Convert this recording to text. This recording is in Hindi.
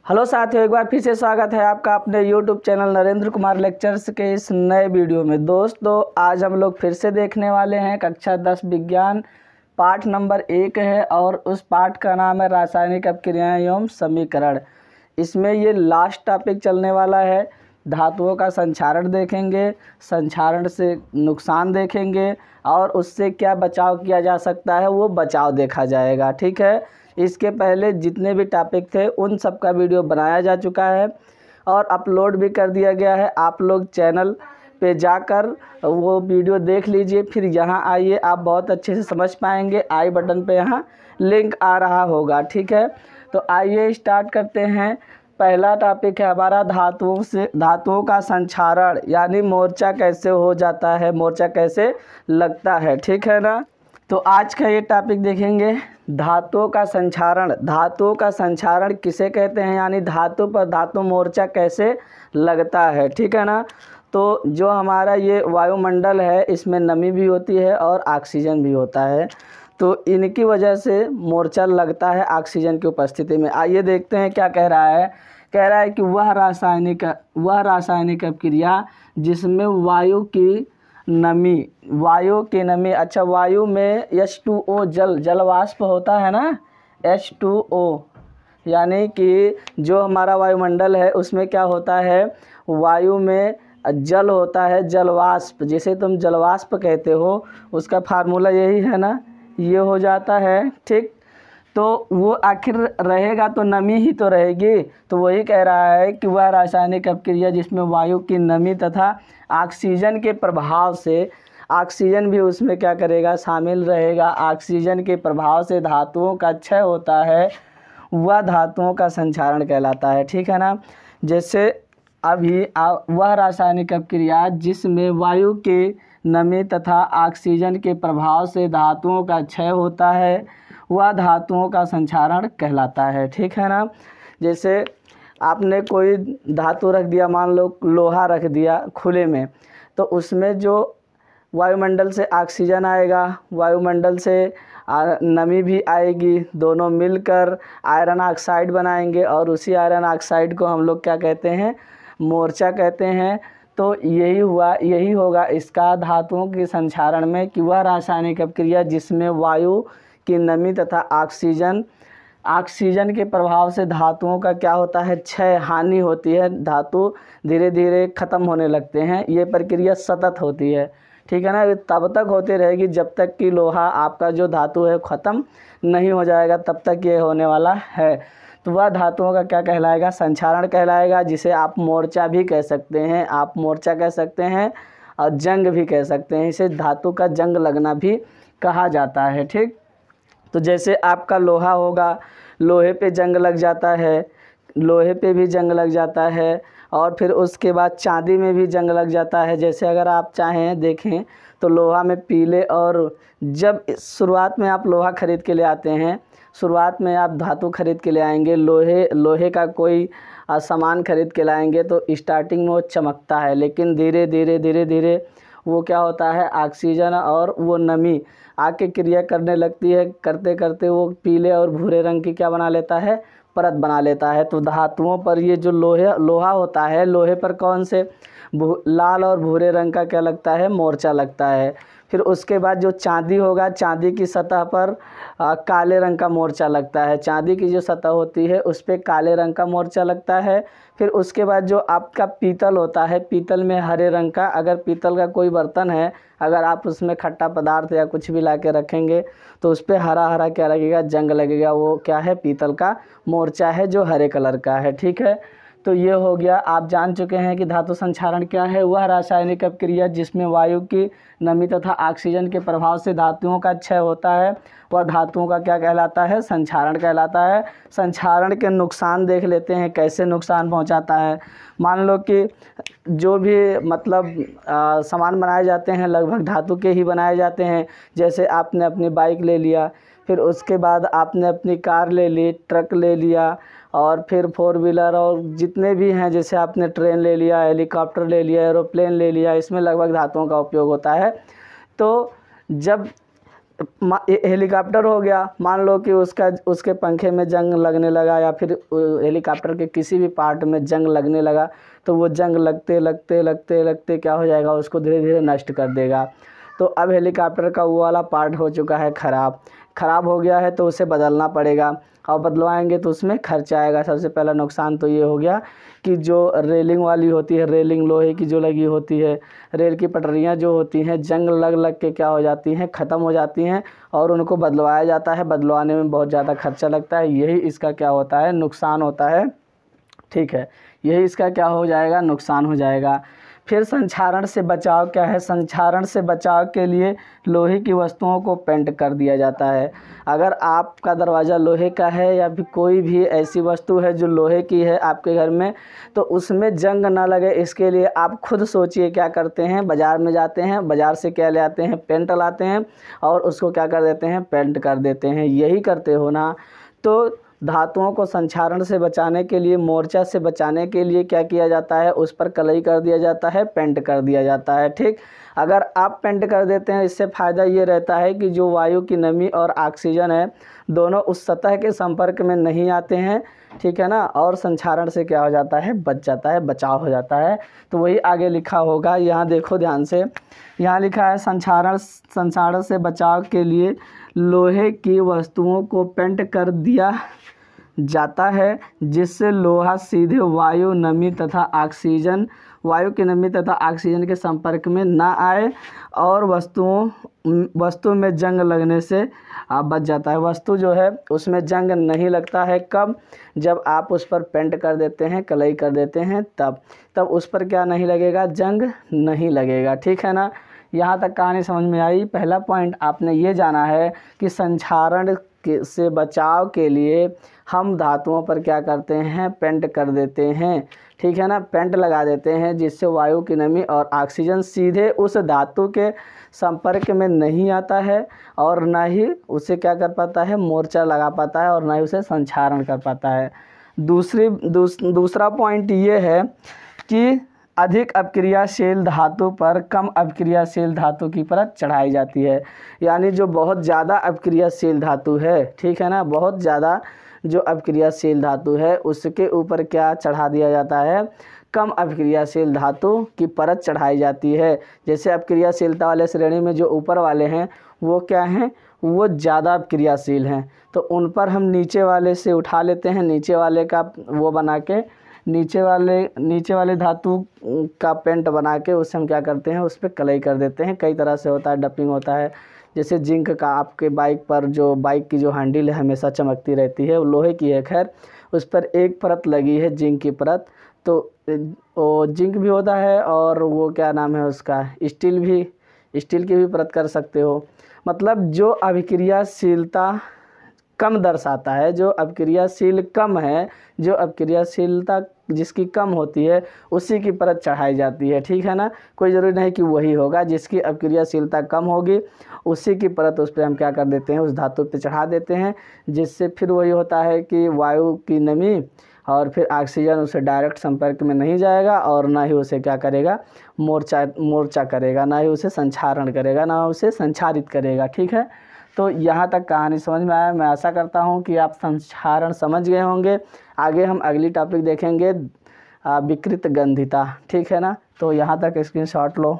हेलो साथियों, एक बार फिर से स्वागत है आपका अपने YouTube channel Narendra Kumar lectures के इस नए वीडियो में। दोस्तों, आज हम लोग फिर से देखने वाले हैं कक्षा 10 विज्ञान पाठ नंबर 1 है और उस पाठ का नाम है रासायनिक अपक्रियाएं एवं समीकरण। इसमें ये लास्ट टॉपिक चलने वाला है। धातुओं का संक्षारण देखेंगे, संक्षारण से नुकसान देखेंगे और उससे क्या बचाव किया जा सकता है वो बचाव देखा जाएगा। ठीक है, इसके पहले जितने भी टॉपिक थे उन सब का वीडियो बनाया जा चुका है और अपलोड भी कर दिया गया है। आप लोग चैनल पे जाकर वो वीडियो देख लीजिए, फिर यहाँ आइए, आप बहुत अच्छे से समझ पाएंगे। आई बटन पे यहाँ लिंक आ रहा होगा। ठीक है, तो आइए स्टार्ट करते हैं। पहला टॉपिक है हमारा धातुओं का संक्षारण, यानी मोर्चा कैसे हो जाता है, मोर्चा कैसे लगता है। ठीक है ना। तो आज का ये टॉपिक देखेंगे धातुओं का संक्षारण। धातुओं का संक्षारण किसे कहते हैं, यानी धातु पर धातु मोर्चा कैसे लगता है। ठीक है ना। तो जो हमारा ये वायुमंडल है इसमें नमी भी होती है और ऑक्सीजन भी होता है, तो इनकी वजह से मोर्चा लगता है ऑक्सीजन की उपस्थिति में। आइए देखते हैं क्या कह रहा है। कह रहा है कि वह रासायनिक अपक्रिया जिसमें वायु की नमी, अच्छा, वायु में H2O जलवाष्प होता है ना, H2O, यानी कि जो हमारा वायुमंडल है उसमें क्या होता है, वायु में जल होता है, जलवाष्प, जिसे तुम जलवाष्प कहते हो, उसका फार्मूला यही है ना, ये हो जाता है। ठीक, तो वो आखिर रहेगा तो नमी ही तो रहेगी। तो वही कह रहा है कि वह रासायनिक अपक्रिया जिसमें वायु की नमी तथा ऑक्सीजन के प्रभाव से, ऑक्सीजन भी उसमें क्या करेगा, शामिल रहेगा, ऑक्सीजन के प्रभाव से धातुओं का क्षय होता है, वह धातुओं का संक्षारण कहलाता है। ठीक है ना। जैसे अभी वह रासायनिक अपक्रिया जिसमें वायु की नमी तथा ऑक्सीजन के प्रभाव से धातुओं का क्षय होता है, वह धातुओं का संक्षारण कहलाता है। ठीक है ना। जैसे आपने कोई धातु रख दिया, मान लो लोहा रख दिया खुले में, तो उसमें जो वायुमंडल से ऑक्सीजन आएगा, वायुमंडल से नमी भी आएगी, दोनों मिलकर आयरन ऑक्साइड बनाएंगे और उसी आयरन ऑक्साइड को हम लोग क्या कहते हैं, मोर्चा कहते हैं। तो यही होगा इसका धातुओं के संक्षारण में कि वह रासायनिक अपक्रिया जिसमें वायु की नमी तथा ऑक्सीजन के प्रभाव से धातुओं का क्या होता है, क्षय, हानि होती है, धातु धीरे धीरे ख़त्म होने लगते हैं। ये प्रक्रिया सतत होती है। ठीक है ना। ये तब तक होती रहेगी जब तक कि लोहा आपका जो धातु है ख़त्म नहीं हो जाएगा, तब तक ये होने वाला है। तो वह धातुओं का क्या कहलाएगा, संक्षारण कहलाएगा, जिसे आप मोर्चा भी कह सकते हैं, आप मोर्चा कह सकते हैं और जंग भी कह सकते हैं। इसे धातु का जंग लगना भी कहा जाता है। ठीक, तो जैसे आपका लोहा होगा, लोहे पे जंग लग जाता है, लोहे पे भी जंग लग जाता है, और फिर उसके बाद चांदी में भी जंग लग जाता है। जैसे अगर आप चाहें देखें तो लोहा में पीले, और जब शुरुआत में आप लोहा ख़रीद के ले आते हैं, शुरुआत में आप धातु ख़रीद के ले आएंगे, लोहे का कोई सामान ख़रीद के लाएंगे तो स्टार्टिंग में वो चमकता है, लेकिन धीरे धीरे वो क्या होता है, ऑक्सीजन और वो नमी आके क्रिया करने लगती है, करते करते वो पीले और भूरे रंग की क्या बना लेता है, परत बना लेता है। तो धातुओं पर ये जो लोहा होता है, लोहे पर कौन से लाल और भूरे रंग का क्या लगता है, मोर्चा लगता है। फिर उसके बाद जो चांदी होगा, चांदी की सतह पर काले रंग का मोर्चा लगता है, चांदी की जो सतह होती है उस पर काले रंग का मोर्चा लगता है। फिर उसके बाद जो आपका पीतल होता है, पीतल में हरे रंग का, अगर पीतल का कोई बर्तन है, अगर आप उसमें खट्टा पदार्थ या कुछ भी ला के रखेंगे तो उस पर हरा हरा क्या लगेगा, जंग लगेगा, वो क्या है, पीतल का मोर्चा है जो हरे कलर का है। ठीक है, तो ये हो गया, आप जान चुके हैं कि धातु संक्षारण क्या है। वह रासायनिक अपक्रिया जिसमें वायु की नमी तथा ऑक्सीजन के प्रभाव से धातुओं का क्षय होता है, वह धातुओं का क्या कहलाता है, संक्षारण कहलाता है। संक्षारण के नुकसान देख लेते हैं, कैसे नुकसान पहुंचाता है। मान लो कि जो भी मतलब सामान बनाए जाते हैं लगभग धातु के ही बनाए जाते हैं। जैसे आपने अपनी बाइक ले लिया, फिर उसके बाद आपने अपनी कार ले ली, ट्रक ले लिया, और फिर 4 व्हीलर और जितने भी हैं, जैसे आपने ट्रेन ले लिया, हेलीकॉप्टर ले लिया, एरोप्लेन ले लिया, इसमें लगभग धातुओं का उपयोग होता है। तो जब हेलीकॉप्टर हो गया, मान लो कि उसके पंखे में जंग लगने लगा या फिर हेलीकॉप्टर के किसी भी पार्ट में जंग लगने लगा, तो वो जंग लगते लगते लगते लगते क्या हो जाएगा, उसको धीरे धीरे नष्ट कर देगा। तो अब हेलीकॉप्टर का वो वाला पार्ट हो चुका है ख़राब हो गया है, तो उसे बदलना पड़ेगा और बदलवाएंगे तो उसमें खर्चा आएगा। सबसे पहला नुकसान तो ये हो गया कि जो रेलिंग वाली होती है, रेलिंग लोहे की जो लगी होती है, रेल की पटरियाँ जो होती हैं, जंग लग लग के क्या हो जाती हैं, ख़त्म हो जाती हैं और उनको बदलवाया जाता है। बदलवाने में बहुत ज़्यादा खर्चा लगता है, यही इसका क्या होता है, नुकसान होता है। ठीक है, यही इसका क्या हो जाएगा, नुकसान हो जाएगा। फिर संक्षारण से बचाव क्या है, संक्षारण से बचाव के लिए लोहे की वस्तुओं को पेंट कर दिया जाता है। अगर आपका दरवाज़ा लोहे का है या फिर कोई भी ऐसी वस्तु है जो लोहे की है आपके घर में, तो उसमें जंग ना लगे इसके लिए आप खुद सोचिए क्या करते हैं। बाज़ार में जाते हैं, बाज़ार से क्या ले आते हैं, पेंट लाते हैं और उसको क्या कर देते हैं, पेंट कर देते हैं। यही करते हो ना। तो धातुओं को संक्षारण से बचाने के लिए, मोर्चा से बचाने के लिए क्या किया जाता है, उस पर कलई कर दिया जाता है, पेंट कर दिया जाता है। ठीक, अगर आप पेंट कर देते हैं, इससे फ़ायदा ये रहता है कि जो वायु की नमी और ऑक्सीजन है, दोनों उस सतह के संपर्क में नहीं आते हैं। ठीक है ना, और संक्षारण से क्या हो जाता है, बच जाता है, बचाव हो जाता है। तो वही आगे लिखा होगा, यहाँ देखो ध्यान से, यहाँ लिखा है संक्षारण से बचाव के लिए लोहे की वस्तुओं को पेंट कर दिया जाता है, जिससे लोहा सीधे वायु की नमी तथा ऑक्सीजन के संपर्क में ना आए और वस्तु में जंग लगने से बच जाता है। वस्तु जो है उसमें जंग नहीं लगता है। कब, जब आप उस पर पेंट कर देते हैं, कलई कर देते हैं, तब उस पर क्या नहीं लगेगा, जंग नहीं लगेगा। ठीक है ना, यहाँ तक कहानी समझ में आई। पहला पॉइंट आपने ये जाना है कि संक्षारण से बचाव के लिए हम धातुओं पर क्या करते हैं, पेंट कर देते हैं। ठीक है ना, पेंट लगा देते हैं, जिससे वायु की नमी और ऑक्सीजन सीधे उस धातु के संपर्क में नहीं आता है और ना ही उसे क्या कर पाता है, मोर्चा लगा पाता है और ना ही उसे संक्षारण कर पाता है। दूसरा पॉइंट ये है कि अधिक अपक्रियाशील धातु पर कम अपक्रियाशील धातु की परत चढ़ाई जाती है। यानी जो बहुत ज़्यादा अपक्रियाशील धातु है, ठीक है ना, बहुत ज़्यादा जो अपक्रियाशील धातु है उसके ऊपर क्या चढ़ा दिया जाता है, कम अपक्रियाशील धातु की परत चढ़ाई जाती है। जैसे अपक्रियाशीलता वाले श्रेणी में जो ऊपर वाले हैं वो क्या हैं, वो ज़्यादा अपक्रियाशील हैं, तो उन पर हम नीचे वाले से उठा लेते हैं, नीचे वाले का वो बना के, नीचे वाले धातु का पेंट बना के उससे हम क्या करते हैं, उस पर कलई कर देते हैं। कई तरह से होता है, डपिंग होता है। जैसे जिंक का आपके बाइक पर जो बाइक की जो हैंडल है हमेशा चमकती रहती है, वो लोहे की है, खैर उस पर एक परत लगी है जिंक की परत, तो वो जिंक भी होता है और वो क्या नाम है उसका, स्टील की भी परत कर सकते हो। मतलब जो अभिक्रियाशीलता कम दर्शाता है, जो अपक्रियाशील कम है, जो अपक्रियाशीलता जिसकी कम होती है उसी की परत चढ़ाई जाती है। ठीक है ना, कोई ज़रूरी नहीं कि वही होगा, जिसकी अपक्रियाशीलता कम होगी उसी की परत उस पर हम क्या कर देते हैं, उस धातु पे चढ़ा देते हैं, जिससे फिर वही होता है कि वायु की नमी और फिर ऑक्सीजन उसे डायरेक्ट संपर्क में नहीं जाएगा और ना ही उसे क्या करेगा, मोर्चा करेगा, ना ही उसे संक्षारण करेगा, ना उसे संक्षारित करेगा। ठीक है, तो यहाँ तक कहानी समझ में आया। मैं आशा करता हूँ कि आप संक्षारण समझ गए होंगे। आगे हम अगली टॉपिक देखेंगे विकृत गंधिता। ठीक है ना, तो यहाँ तक स्क्रीनशॉट लो।